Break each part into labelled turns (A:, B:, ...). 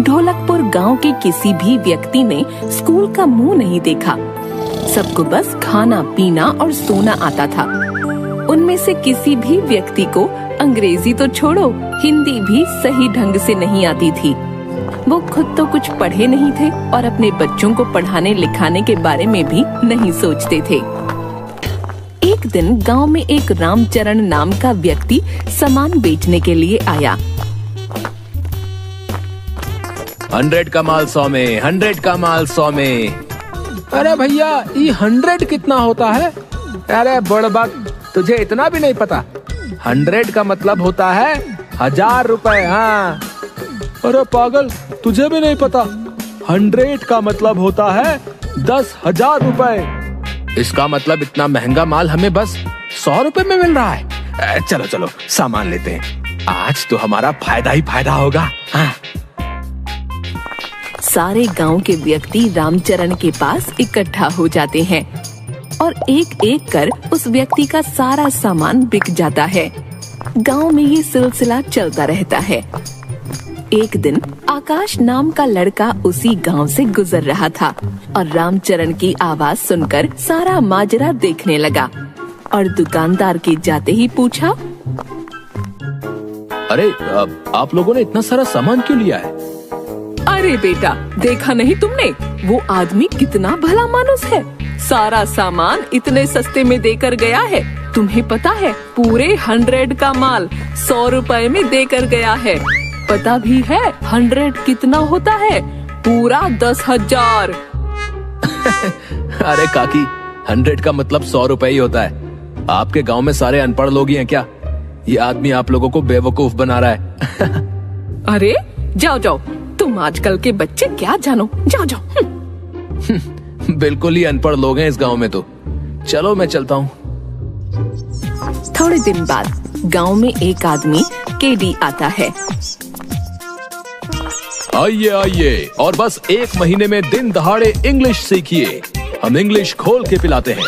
A: ढोलकपुर गांव के किसी भी व्यक्ति ने स्कूल का मुंह नहीं देखा। सबको बस खाना पीना और सोना आता था। उनमें से किसी भी व्यक्ति को अंग्रेजी तो छोड़ो, हिंदी भी सही ढंग से नहीं आती थी। वो खुद तो कुछ पढ़े नहीं थे और अपने बच्चों को पढ़ाने लिखाने के बारे में भी नहीं सोचते थे। एक दिन गांव में एक रामचरण नाम का व्यक्ति सामान बेचने के लिए आया।
B: 100 का माल 100 में, 100 का माल 100 में।
C: अरे भैया, ये 100 कितना होता है? अरे बड़बक, तुझे इतना भी नहीं पता। 100 का मतलब होता है 1000 रुपए। हाँ। अरे पागल, तुझे भी नहीं पता? 100 का मतलब होता है 10,000 रुपए।
B: इसका मतलब इतना महंगा माल हमें बस 100 रुपए में मिल रहा है। चलो चलो सामान लेते हैं, आज तो हमारा फायदा ही फायदा होगा। हाँ।
A: सारे गांव के व्यक्ति रामचरण के पास इकट्ठा हो जाते हैं और एक एक कर उस व्यक्ति का सारा सामान बिक जाता है। गांव में ये सिलसिला चलता रहता है। एक दिन आकाश नाम का लड़का उसी गांव से गुजर रहा था और रामचरण की आवाज सुनकर सारा माजरा देखने लगा और दुकानदार के जाते ही पूछा,
B: अरे आप लोगों ने इतना सारा सामान क्यों लिया है?
A: अरे बेटा, देखा नहीं तुमने? वो आदमी कितना भला मानुस है, सारा सामान इतने सस्ते में देकर गया है। तुम्हें पता है, पूरे 100 का माल 100 रुपए में देकर गया है। पता भी है 100 कितना होता है? पूरा 10,000।
B: अरे काकी, 100 का मतलब 100 रुपए ही होता है। आपके गांव में सारे अनपढ़ लोग ही हैं क्या? ये आदमी आप लोगों को बेवकूफ बना रहा है।
A: अरे जाओ जाओ, तुम आजकल के बच्चे क्या जानो, जाओ जाओ।
B: बिल्कुल ही अनपढ़ लोग हैं इस गांव में तो। चलो मैं चलता हूँ।
A: थोड़े दिन बाद गांव में एक आदमी केडी आता है।
B: आइए आइए और बस 1 महीने में दिन दहाड़े इंग्लिश सीखिए। हम इंग्लिश खोल के पिलाते हैं।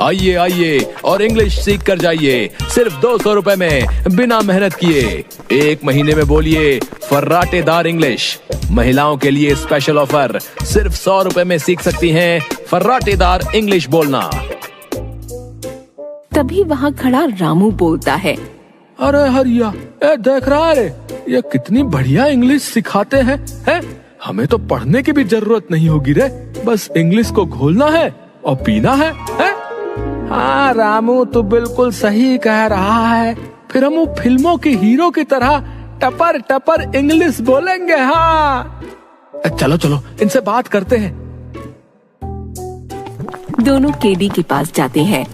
B: आइए आइए और इंग्लिश सीख कर जाइए, सिर्फ 200 रुपए में, बिना मेहनत किए। 1 महीने में बोलिए फर्राटेदार इंग्लिश। महिलाओं के लिए स्पेशल ऑफर, सिर्फ 100 रुपए में सीख सकती हैं फर्राटेदार इंग्लिश बोलना।
A: तभी वहाँ खड़ा रामू बोलता है,
C: अरे हरिया, देख रहा है, ये कितनी बढ़िया इंग्लिश सिखाते हैं। हमें तो पढ़ने की भी जरूरत नहीं होगी रे, बस इंग्लिश को घोलना है और पीना है। हाँ रामू, तू बिल्कुल सही कह रहा है। फिर हम फिल्मों के हीरो की तरह टपर टपर इंग्लिश बोलेंगे। हाँ चलो चलो, इनसे बात करते हैं।
A: दोनों केडी के पास जाते हैं।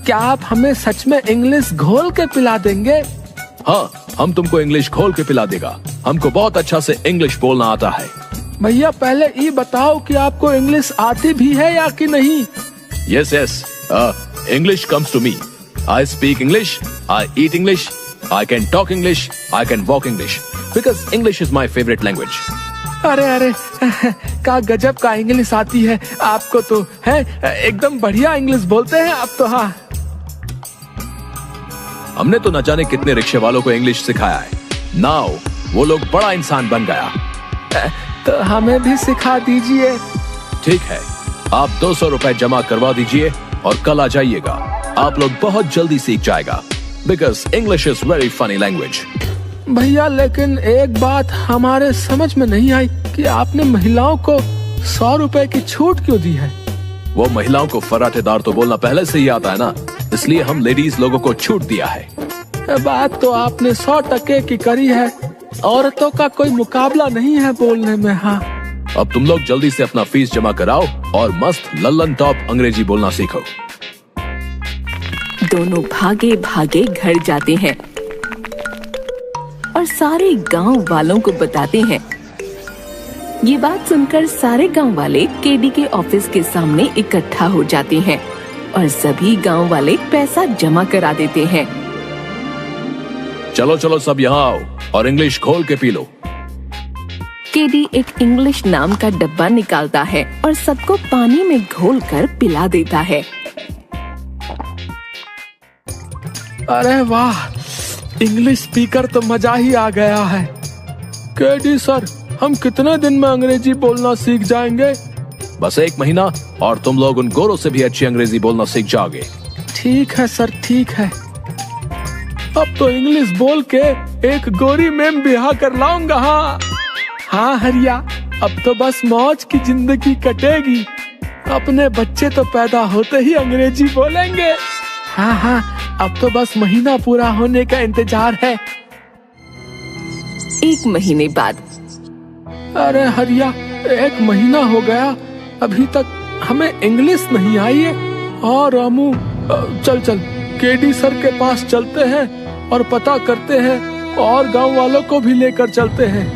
C: क्या आप हमें सच में इंग्लिश घोल के पिला देंगे?
B: हाँ, हम तुमको इंग्लिश खोल के पिला देगा। हमको बहुत अच्छा से इंग्लिश बोलना आता है।
C: भैया पहले ये बताओ कि आपको इंग्लिश आती भी है या कि नहीं?
B: Yes, yes. English comes to me. I speak English. I eat English. I can talk English. I can walk English. Because English is my favorite language.
C: अरे अरे, का गजब का इंग्लिश आती है आपको तो, है एकदम बढ़िया इंग्लिश बोलते हैं आप तो। हाँ,
B: हमने तो न जाने कितने रिक्शे वालों को इंग्लिश सिखाया है। नाउ वो लोग बड़ा इंसान बन गया।
C: तो हमें भी सिखा दीजिए।
B: ठीक है, आप 200 रुपए जमा करवा दीजिए और कल आ जाइएगा। आप लोग बहुत जल्दी सीख जाएगा। Because English is very funny language.
C: भैया लेकिन एक बात हमारे समझ में नहीं आई कि आपने महिलाओं को 100 रुपए की छूट क्यों दी है?
B: वो महिलाओं को फर्राटेदार तो बोलना पहले से ही आता है ना, इसलिए हम लेडीज लोगों को छूट दिया है।
C: बात तो आपने 100% की करी है। औरतों का कोई मुकाबला नहीं है बोलने में। हाँ,
B: अब तुम लोग जल्दी से अपना फीस जमा कराओ और मस्त लल्लन टॉप अंग्रेजी बोलना सीखो।
A: दोनों भागे भागे घर जाते हैं और सारे गांव वालों को बताते हैं। ये बात सुनकर सारे गांव वाले केडी के ऑफिस के सामने इकट्ठा हो जाते हैं और सभी गांव वाले पैसा जमा करा देते हैं।
B: चलो चलो सब यहाँ आओ और इंग्लिश खोल के पी लो।
A: केडी एक इंग्लिश नाम का डब्बा निकालता है और सबको पानी में घोलकर पिला देता है।
C: अरे वाह, इंग्लिश स्पीकर तो मजा ही आ गया है। केडी सर, हम कितने दिन में अंग्रेजी बोलना सीख जाएंगे?
B: बस 1 महीना और तुम लोग उन गोरों से भी अच्छी अंग्रेजी बोलना सीख जाओगे।
C: ठीक है सर, ठीक है। अब तो इंग्लिश बोल के एक गोरी मैम ब्याह कर लाऊंगा। हाँ हरिया, अब तो बस मौज की जिंदगी कटेगी। अपने बच्चे तो पैदा होते ही अंग्रेजी बोलेंगे। हाँ, अब तो बस महीना पूरा होने का इंतजार है।
A: 1 महीने बाद।
C: अरे हरिया, 1 महीना हो गया, अभी तक हमें इंग्लिश नहीं आई है। हाँ रामू, चल केडी सर के पास चलते हैं और पता करते हैं और गांव वालों को भी लेकर चलते हैं।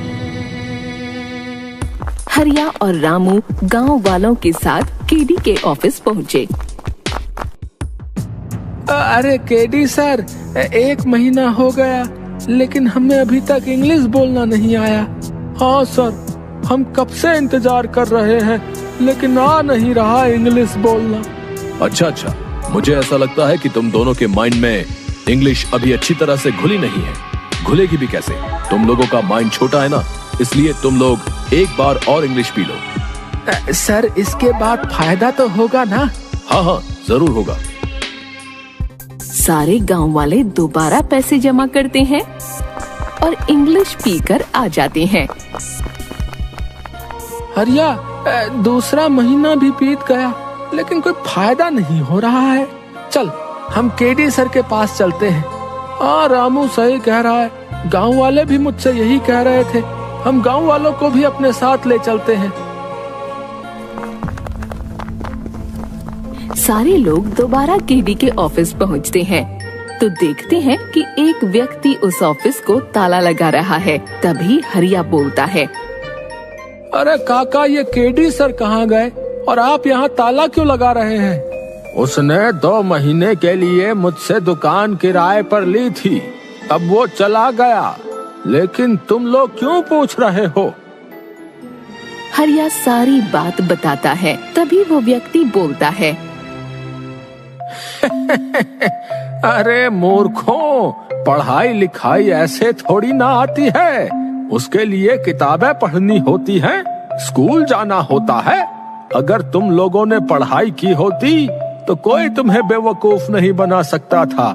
A: हरिया और रामू गांव वालों के साथ केडी के ऑफिस पहुँचे।
C: अरे केडी सर, 1 महीना हो गया लेकिन हमें अभी तक इंग्लिश बोलना नहीं आया। हाँ सर, हम कब से इंतजार कर रहे हैं लेकिन आ नहीं रहा इंग्लिश बोलना।
B: अच्छा, मुझे ऐसा लगता है कि तुम दोनों के माइंड में इंग्लिश अभी अच्छी तरह से घुली नहीं है। घुलेगी भी कैसे? तुम लोगों का माइंड छोटा है ना, इसलिए तुम लोग एक बार और इंग्लिश पी लो।
C: सर, इसके बाद फायदा तो होगा ना?
B: हाँ, जरूर होगा।
A: सारे गांव वाले दोबारा पैसे जमा करते हैं और इंग्लिश पीकर आ जाते हैं।
C: हरिया, 2 महीना भी बीत गया लेकिन कोई फायदा नहीं हो रहा है। चल, हम केडी सर के पास चलते हैं। हाँ रामू सही कह रहा है, गांव वाले भी मुझसे यही कह रहे थे। हम गांव वालों को भी अपने साथ ले चलते हैं।
A: सारे लोग दोबारा केडी के ऑफिस पहुंचते हैं तो देखते हैं कि एक व्यक्ति उस ऑफिस को ताला लगा रहा है। तभी हरिया बोलता है,
C: अरे काका, ये केडी सर कहाँ गए और आप यहाँ ताला क्यों लगा रहे हैं? उसने 2 महीने के लिए मुझसे दुकान किराए पर ली थी, अब वो चला गया, लेकिन तुम लोग क्यों पूछ रहे हो?
A: हरिया सारी बात बताता है। तभी वो व्यक्ति बोलता है,
C: अरे मूर्खों, पढ़ाई लिखाई ऐसे थोड़ी ना आती है। उसके लिए किताबें पढ़नी होती हैं, स्कूल जाना होता है। अगर तुम लोगों ने पढ़ाई की होती तो कोई तुम्हें बेवकूफ नहीं बना सकता था।